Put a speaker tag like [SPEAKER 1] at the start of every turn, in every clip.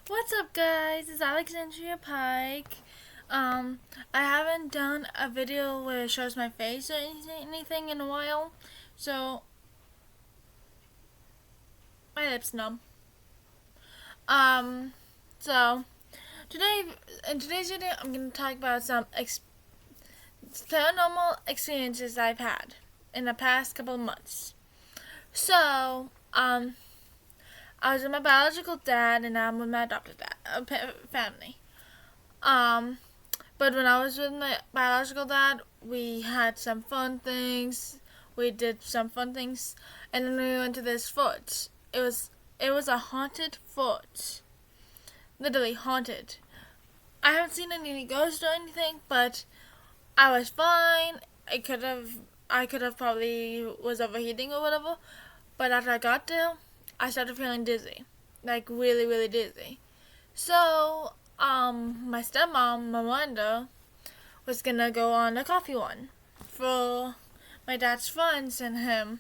[SPEAKER 1] What's up, guys? It's Alexandria Pike. I haven't done a video where it shows my face or anything in a while, so my lips numb. Um, so today in today's video, I'm gonna talk about some paranormal experiences I've had in the past couple of months. So, I was with my biological dad, and I'm with my adopted family. Um, but when I was with my biological dad, we had some fun things. We did some fun things, and then we went to this fort. It was a haunted fort, literally haunted. I haven't seen any ghosts or anything, but I was fine. I could have probably was overheating or whatever, but after I got there, I started feeling dizzy, like really, really dizzy. So, my stepmom, Miranda, was gonna go on a coffee run for my dad's friends and him,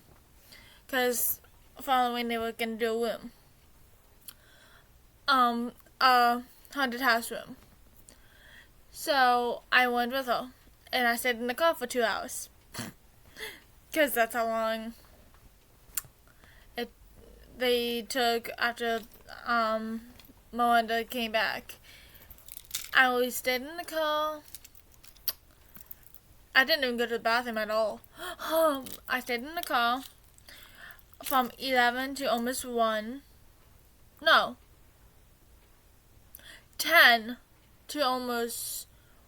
[SPEAKER 1] cause following they were gonna do a room, a haunted house room. So I went with her, and I stayed in the car for 2 hours, cause that's how long it they took after Miranda came back. I always stayed in the car. I didn't even go to the bathroom at all. I stayed in the car from 11 to almost 1. No, 10 to almost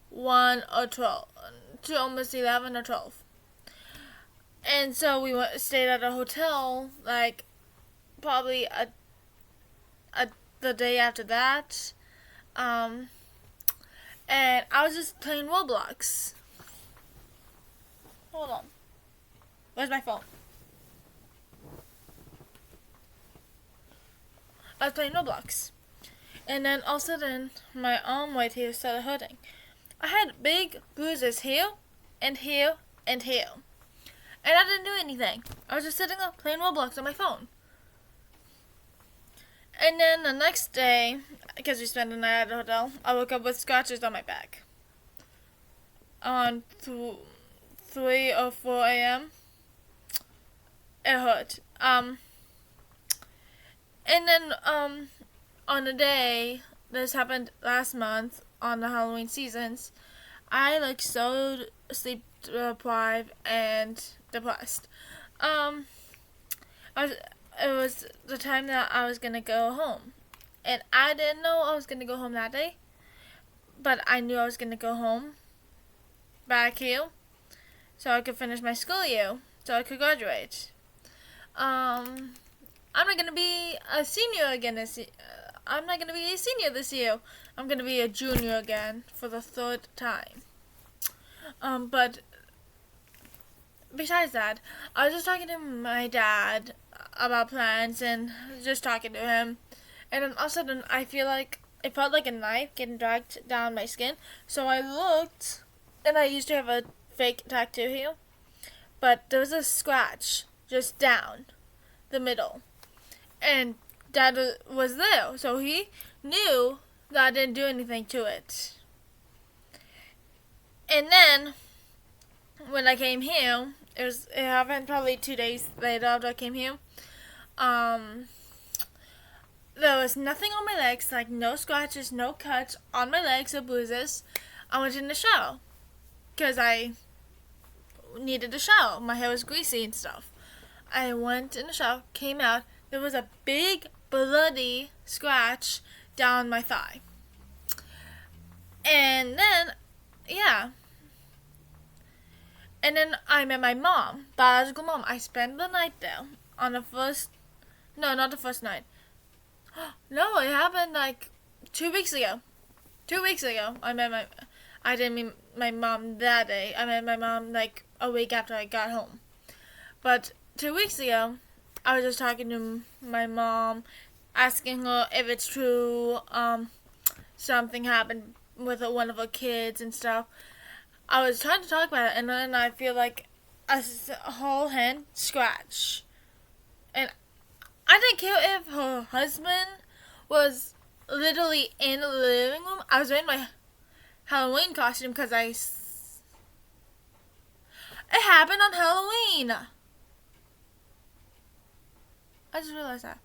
[SPEAKER 1] 1 or 12. To almost 11 or 12. And so we stayed at a hotel, like, probably the day after that. And I was just playing Roblox. Hold on. Where's my phone? I was playing Roblox. And then all of a sudden, my arm right here started hurting. I had big bruises here, and here, and here. And I didn't do anything. I was just sitting there playing Roblox on my phone. And then the next day, because we spent the night at the hotel, I woke up with scratches on my back. On 3 or 4 a.m. It hurt. And then, on the day, this happened last month, on the Halloween seasons, I looked so sleep deprived and depressed. It was the time that I was gonna go home, and I didn't know I was gonna go home that day, but I knew I was gonna go home back here, so I could finish my school year, so I could graduate. I'm not gonna be a senior again this year. I'm not gonna be a senior this year. I'm gonna be a junior again for the 3rd time. But besides that, I was just talking to my dad about plans and just talking to him, and then all of a sudden it felt like a knife getting dragged down my skin. So I looked, and I used to have a fake tattoo here, but there was a scratch just down the middle, and Dad was there, so he knew that I didn't do anything to it. And then when I came here, it happened probably 2 days later after I came here. There was nothing on my legs, like no scratches, no cuts on my legs or bruises. I went in the shower because I needed a shower. My hair was greasy and stuff. I went in the shower, came out. There was a big bloody scratch down my thigh. And then, yeah. And then I met my mom, biological mom. I spent the night there on the first, no, not the first night. No, it happened like 2 weeks ago. 2 weeks ago, I didn't meet my mom that day. I met my mom like a week after I got home. But 2 weeks ago, I was just talking to my mom, asking her if it's true, something happened with one of her kids and stuff. I was trying to talk about it, and then I feel like a whole hand scratch. And I didn't care if her husband was literally in the living room. I was wearing my Halloween costume because it happened on Halloween. I just realized that.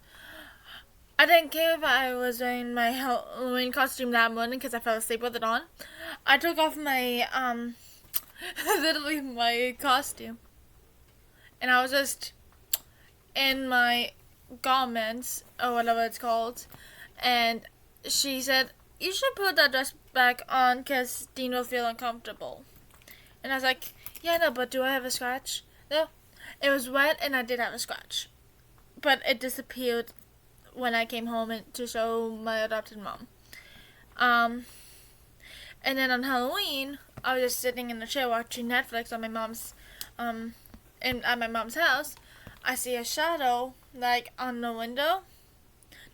[SPEAKER 1] I didn't care if I was wearing my Halloween costume that morning because I fell asleep with it on. I took off my, literally my costume. And I was just in my garments, or whatever it's called. And she said, you should put that dress back on because Dean will feel uncomfortable. And I was like, yeah, no, but do I have a scratch? No. It was wet and I did have a scratch. But it disappeared when I came home to show my adopted mom. And then on Halloween, I was just sitting in the chair watching Netflix on my mom's, at my mom's house. I see a shadow, like, on the window.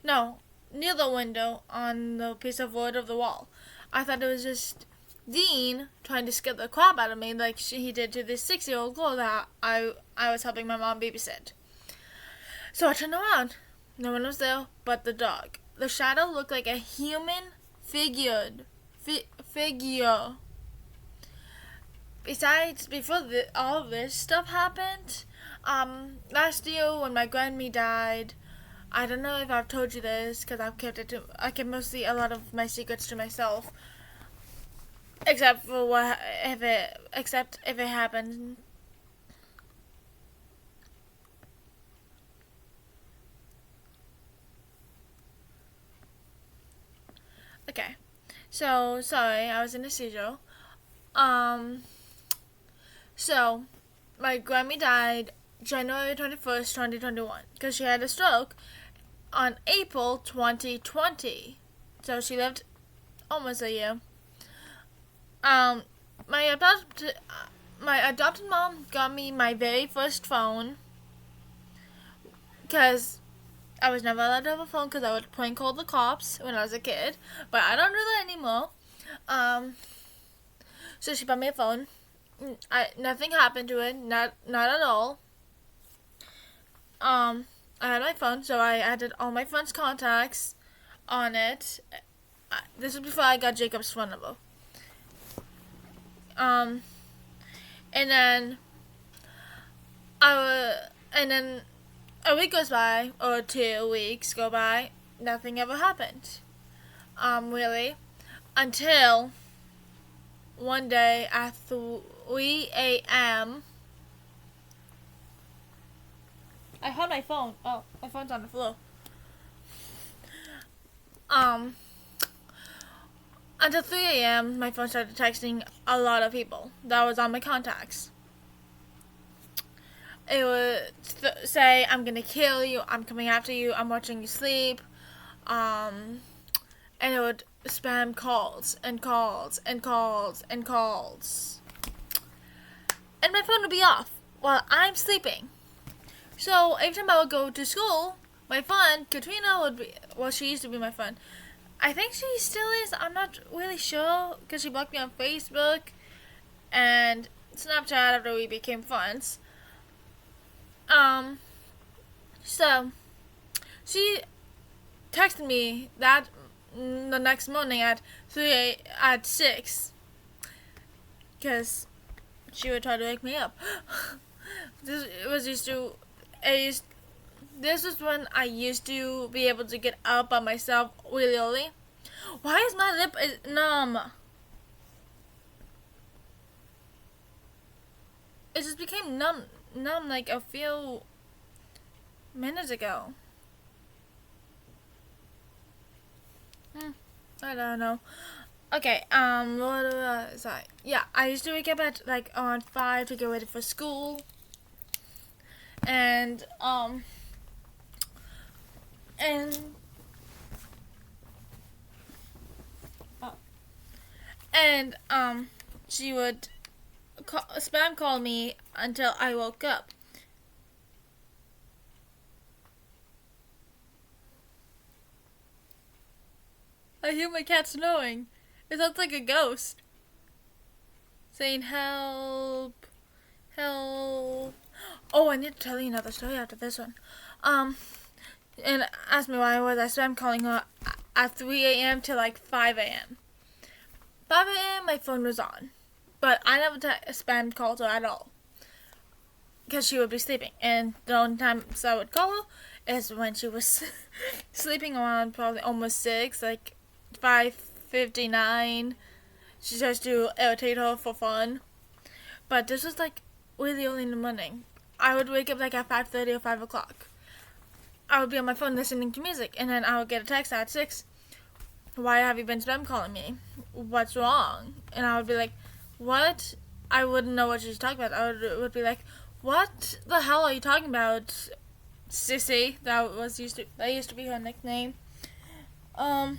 [SPEAKER 1] No, near the window on the piece of wood of the wall. I thought it was just Dean trying to scare the crap out of me like he did to this 6-year-old girl that I was helping my mom babysit. So I turned around. No one was there but the dog. The shadow looked like a human figure. Besides, before all of this stuff happened, last year when my grandma died, I don't know if I've told you this because I kept mostly a lot of my secrets to myself, except if it happened. Okay, so sorry, I was in a seizure. So my grandma died January 21st, 2021, because she had a stroke on April 2020. So she lived almost a year. My adopted mom got me my very first phone because I was never allowed to have a phone because I would prank call the cops when I was a kid, but I don't do that anymore. So she bought me a phone. Nothing happened to it, not at all. I had my phone, so I added all my friends' contacts on it. This was before I got Jacob's phone number. And then a week goes by, or 2 weeks go by, nothing ever happened. Really, until one day at 3 a.m. I heard my phone. Oh, my phone's on the floor. Until 3 a.m., my phone started texting a lot of people that was on my contacts. It would say, I'm gonna kill you, I'm coming after you, I'm watching you sleep. And it would spam calls and calls and calls and calls. And my phone would be off while I'm sleeping. So every time I would go to school, my friend, Katrina, she used to be my friend. I think she still is, I'm not really sure, because she blocked me on Facebook and Snapchat after we became friends. So she texted me that the next morning at 6, because she would try to wake me up. This was when I used to be able to get up by myself really early. Why is my lip numb? It just became numb like a few minutes ago. I don't know. Okay, what was I? Yeah, I used to wake up at like around 5 to get ready for school. And she would spam call me until I woke up. I hear my cat snowing. It sounds like a ghost. Saying help, help. Oh, I need to tell you another story after this one. And ask me why was I spam calling her at 3 a.m. to like 5 a.m. 5 a.m. my phone was on, but I never spam called her at all because she would be sleeping, and the only time I would call her is when she was sleeping around probably almost 6, like 5:59. She tries to irritate her for fun, but this was like really early in the morning. I would wake up like at 5:30 or 5 o'clock. I would be on my phone listening to music, and then I would get a text at 6. Why have you been spam calling me? What's wrong? And I would be like, what? I wouldn't know what she was talking about. I would be like, what the hell are you talking about, sissy? That used to be her nickname. And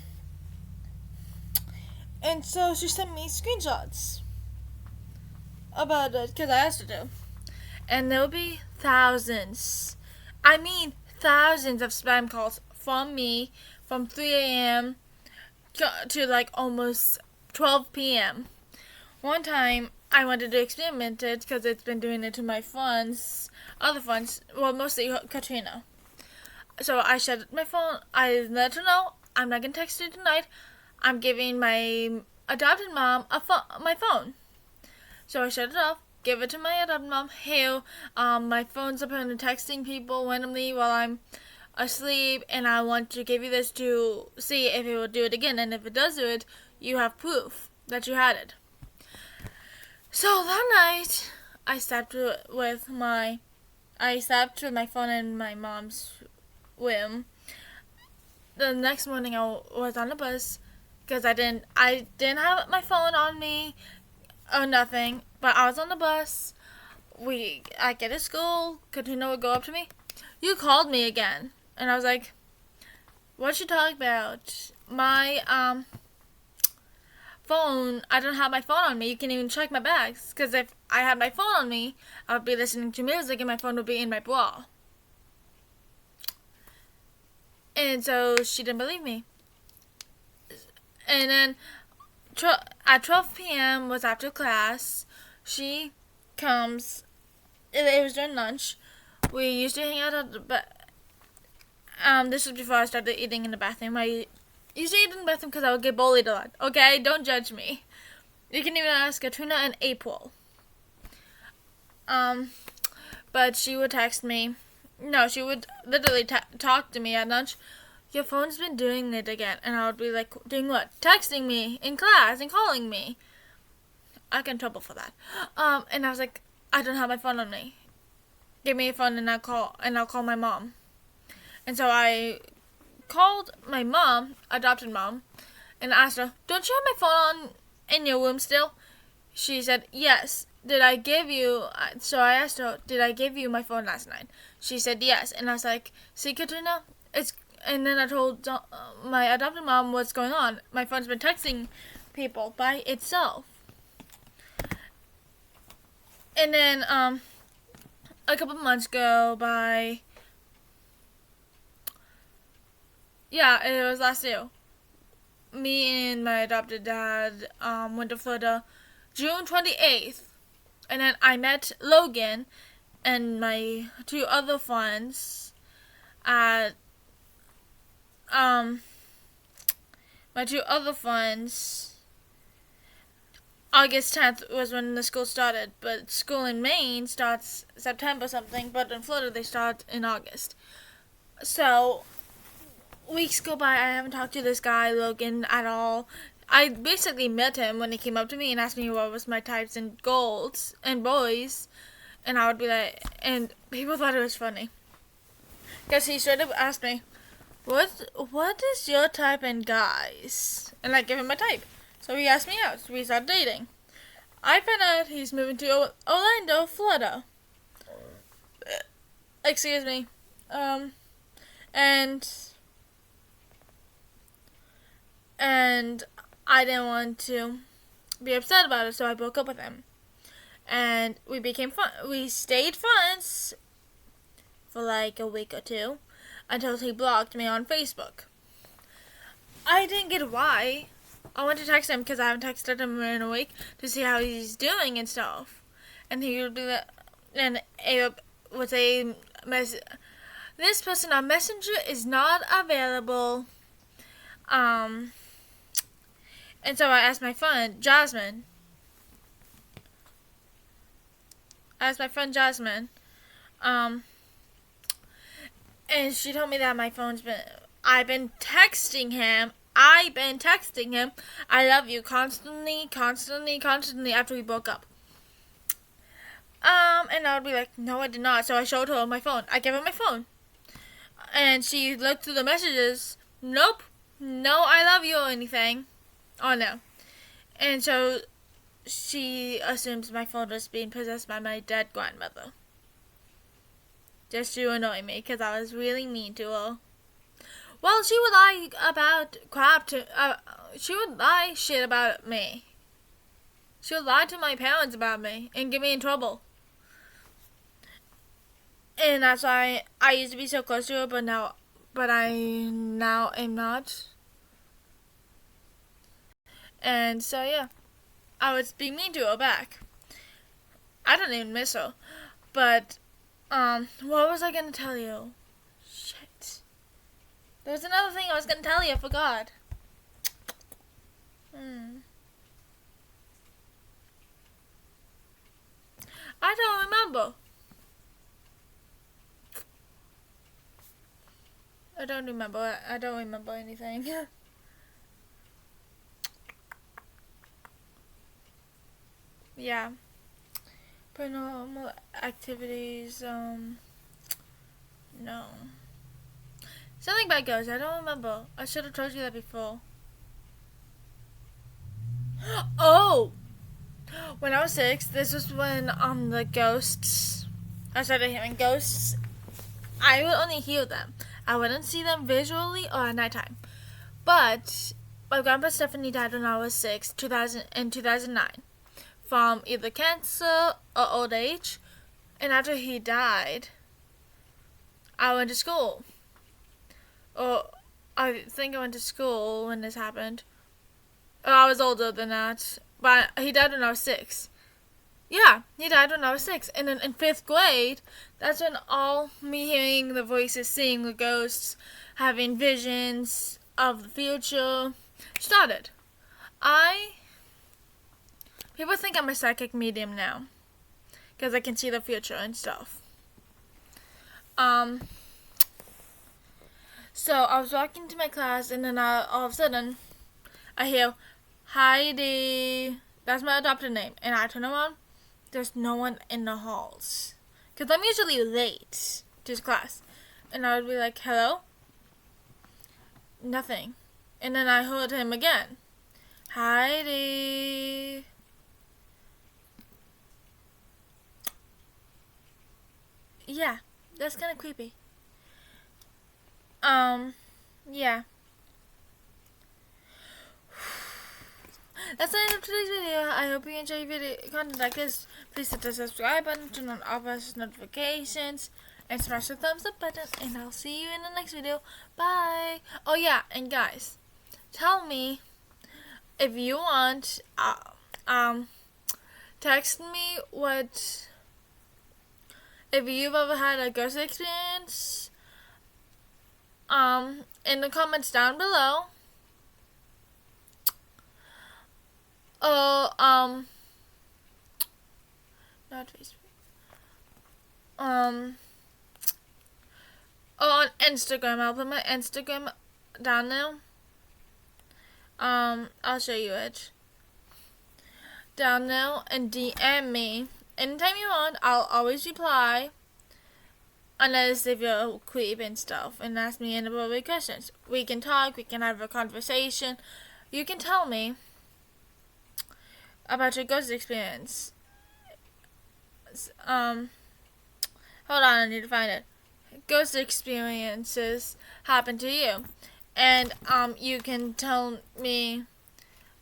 [SPEAKER 1] so she sent me screenshots about it because I asked her to. And there would be thousands. I mean, thousands of spam calls from me from 3 a.m. to like almost 12 p.m. One time, I wanted to experiment it because it's been doing it to my friends, other friends, well, mostly Katrina. So I shut my phone. I let her know, I'm not going to text you tonight. I'm giving my adopted mom my phone. So I shut it off, give it to my adopted mom. Hey, my phone's apparently texting people randomly while I'm asleep, and I want to give you this to see if it will do it again. And if it does do it, you have proof that you had it. So that night, I slept with my phone in my mom's room. The next morning, I was on the bus because I didn't have my phone on me or nothing. But I was on the bus. I get to school. Katrina would go up to me. You called me again, and I was like, "What you talking about? My phone, I don't have my phone on me. You can even check my bags. Because if I had my phone on me, I would be listening to music and my phone would be in my bra." And so she didn't believe me. And then at 12 p.m. was after class. She comes. It was during lunch. We used to hang out at the this was before I started eating in the bathroom. I used to eat in the bathroom because I would get bullied a lot. Okay, don't judge me. You can even ask Katrina and April. But she would text me. No, she would literally talk to me at lunch. Your phone's been doing it again. And I would be like, doing what? Texting me in class and calling me. I got in trouble for that. And I was like, I don't have my phone on me. Give me a phone and I'll call my mom. And so I called my mom, adopted mom, and asked her, don't you have my phone on in your room still? She said, yes. Did I give you, so I asked her, did I give you my phone last night? She said, yes. And I was like, see, Katrina, and then I told my adopted mom what's going on. My phone's been texting people by itself. And then, a couple months go by. Yeah, it was last year. Me and my adopted dad went to Florida June 28th. And then I met Logan and my two other friends at August 10th was when the school started, but school in Maine starts September something, but in Florida they start in August. So weeks go by, I haven't talked to this guy, Logan, at all. I basically met him when he came up to me and asked me what was my types and goals and boys, and I would be like, and people thought it was funny. Because he straight up asked me, what is your type in guys? And I give him my type. So he asked me out. So we started dating. I found out he's moving to Orlando, Florida. Excuse me. And I didn't want to be upset about it, so I broke up with him. And we became we stayed friends for like a week or two until he blocked me on Facebook. I didn't get why. I went to text him because I haven't texted him in a week to see how he's doing and stuff. And he would be like, and Abe would say, this person on Messenger is not available. Um, and so I asked my friend Jasmine. Um, and she told me that my phone's been. I've been texting him. I love you constantly after we broke up. And I would be like, no, I did not. So I showed her my phone. I gave her my phone. And she looked through the messages. Nope. No, I love you or anything. Oh, no. And so she assumes my phone was being possessed by my dead grandmother. Just to annoy me, because I was really mean to her. Well, she would lie about she would lie shit about me. She would lie to my parents about me and get me in trouble. And that's why I used to be so close to her, but I now am not. And so yeah, I was being mean to her back. I don't even miss her. But what was I gonna tell you? Shit. There was another thing I was gonna tell you. I forgot. I don't remember. I don't remember anything. Yeah. Paranormal activities, no. Something about ghosts, I don't remember. I should have told you that before. Oh! When I was 6, this was when, the ghosts, I started hearing ghosts. I would only hear them. I wouldn't see them visually or at nighttime. But my grandpa Stephanie died when I was 6, in 2009. From either cancer or old age. And after he died, I went to school. Or I think I went to school when this happened. Or I was older than that. But he died when I was 6. Yeah, he died when I was 6. And then in 5th grade, that's when all me hearing the voices, seeing the ghosts, having visions of the future started. People think I'm a psychic medium now. Because I can see the future and stuff. So I was walking to my class and then all of a sudden I hear, Heidi. That's my adopted name. And I turn around. There's no one in the halls. Because I'm usually late to class. And I would be like, hello? Nothing. And then I heard him again. Heidi. Yeah, that's kind of creepy. Yeah. That's the end of today's video. I hope you enjoy video content like this. Please hit the subscribe button, turn on all post notifications, and smash the thumbs up button. And I'll see you in the next video. Bye. Oh yeah, and guys, tell me if you want. Text me if you've ever had a ghost experience. In the comments down below. Or, not Facebook. Or on Instagram. I'll put my Instagram down there. I'll show you it. Down there and DM me. Anytime you want, I'll always reply. Unless if you're creep and stuff and ask me inappropriate questions. We can talk, we can have a conversation. You can tell me about your ghost experience. Hold on, I need to find it. Ghost experiences happen to you. And you can tell me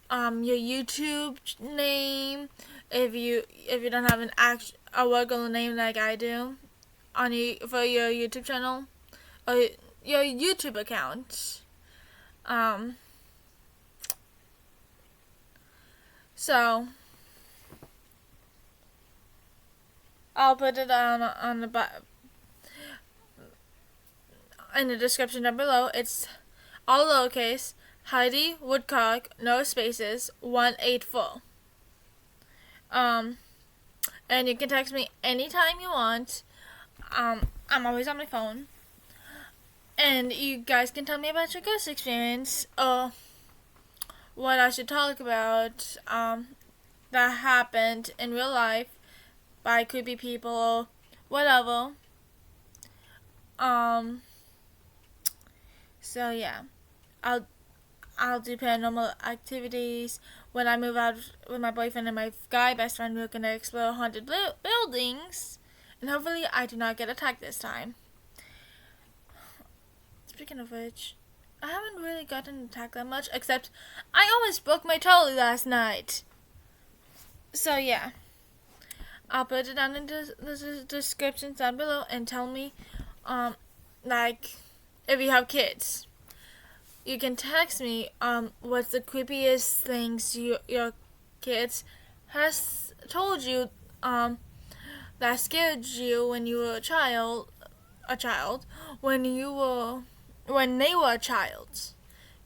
[SPEAKER 1] your YouTube name if you don't have a regular name like I do for your YouTube channel or your YouTube account. So I'll put it on the in the description down below. It's all lowercase. Heidi Woodcock, no spaces, 184. And you can text me anytime you want. I'm always on my phone. And you guys can tell me about your ghost experience or what I should talk about that happened in real life by creepy people or whatever. So yeah, I'll do paranormal activities when I move out with my boyfriend and my guy best friend. We're gonna explore haunted buildings, and hopefully I do not get attacked this time. Speaking of which, I haven't really gotten attacked that much, except I almost broke my toe last night. So yeah, I'll put it down in the descriptions down below and tell me, like, if you have kids. You can text me, what's the creepiest things your kids has told you, that scared you when you were a child, when they were a child.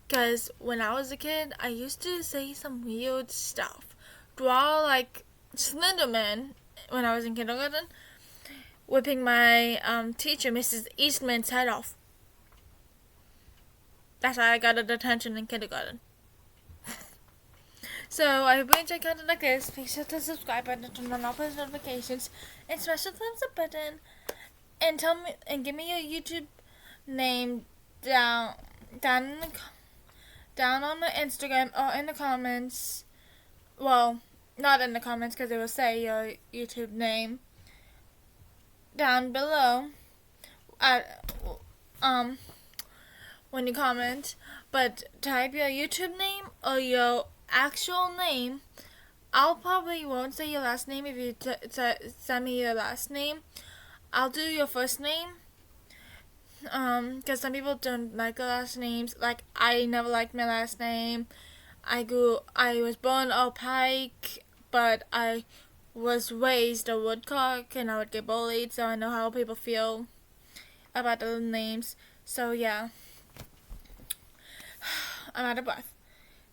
[SPEAKER 1] Because when I was a kid, I used to say some weird stuff. Draw like Slenderman when I was in kindergarten, whipping my teacher, Mrs. Eastman's head off. That's how I got a detention in kindergarten. So I hope you enjoyed content like this. Please hit the subscribe button, turn on all post notifications, and smash the thumbs up button. And tell me and give me your YouTube name down on my Instagram or in the comments. Well, not in the comments because it will say your YouTube name down below. When you comment, but type your YouTube name or your actual name. I'll probably won't say your last name if you send me your last name. I'll do your first name, because some people don't like the last names. Like, I never liked my last name. I was born a Pike, but I was raised a Woodcock, and I would get bullied, so I know how people feel about the names. So yeah, I'm out of breath.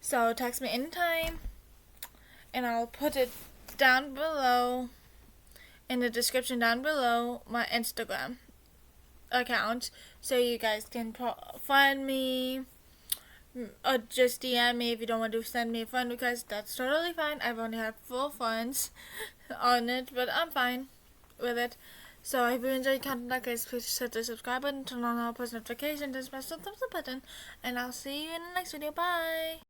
[SPEAKER 1] So text me anytime, and I'll put it down below in the description down below, my Instagram account, so you guys can find me or just DM me if you don't want to send me a friend request. That's totally fine. I've only had 4 friends on it, but I'm fine with it. So if you enjoyed content like this, please hit the subscribe button, turn on all post notifications, and smash the thumbs up button. And I'll see you in the next video. Bye!